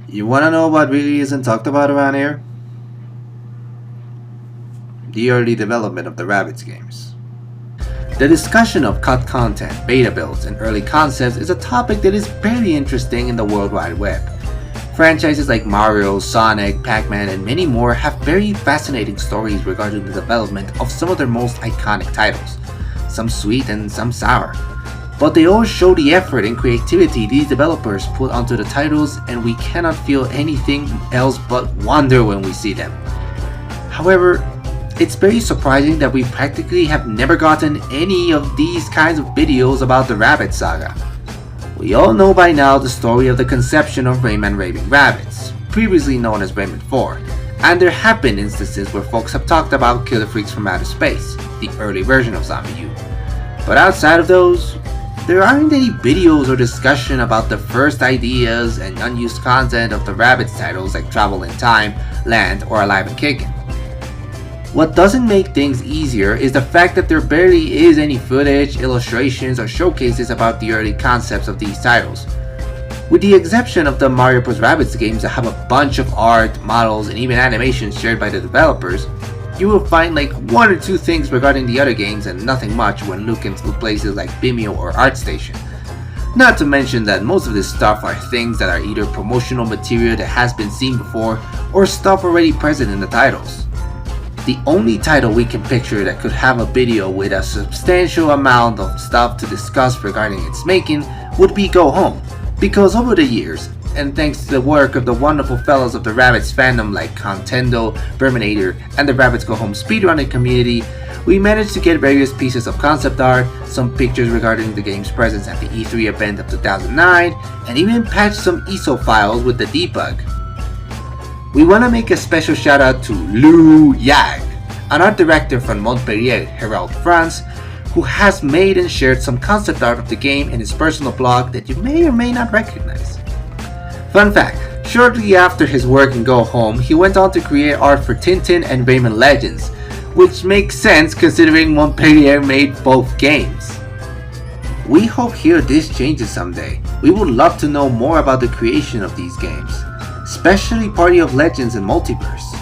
You wanna know what really isn't talked about around here? The early development of the Rabbids games. The discussion of cut content, beta builds, and early concepts is a topic that is very interesting in the World Wide Web. Franchises like Mario, Sonic, Pac-Man, and many more have very fascinating stories regarding the development of some of their most iconic titles, some sweet and some sour. But they all show the effort and creativity these developers put onto the titles, and we cannot feel anything else but wonder when we see them. However, it's very surprising that we practically have never gotten any of these kinds of videos about the Rabbids saga. We all know by now the story of the conception of Rayman Raving Rabbids, previously known as Rayman 4, and there have been instances where folks have talked about Killer Freaks from Outer Space, the early version of ZombiU. But outside of those, there aren't any videos or discussion about the first ideas and unused content of the Rabbids titles like Travel in Time, Land, or Alive and Kickin'. What doesn't make things easier is the fact that there barely is any footage, illustrations, or showcases about the early concepts of these titles. With the exception of the Mario Bros. Rabbids games that have a bunch of art, models, and even animations shared by the developers, you will find like one or two things regarding the other games and nothing much when looking through places like Vimeo or ArtStation. Not to mention that most of this stuff are things that are either promotional material that has been seen before or stuff already present in the titles. The only title we can picture that could have a video with a substantial amount of stuff to discuss regarding its making would be Go Home, because over the years, and thanks to the work of the wonderful fellows of the Rabbids fandom like Contendo, Verminator, and the Rabbids Go Home speedrunning community, we managed to get various pieces of concept art, some pictures regarding the game's presence at the E3 event of 2009, and even patched some ISO files with the debug. We want to make a special shout out to Lou Yag, an art director from Montpellier, Herald, France, who has made and shared some concept art of the game in his personal blog that you may or may not recognize. Fun fact, shortly after his work in Go Home, he went on to create art for Tintin and Rayman Legends, which makes sense considering Montpellier made both games. We hope here this changes someday. We would love to know more about the creation of these games, especially Party of Legends and Multiverse.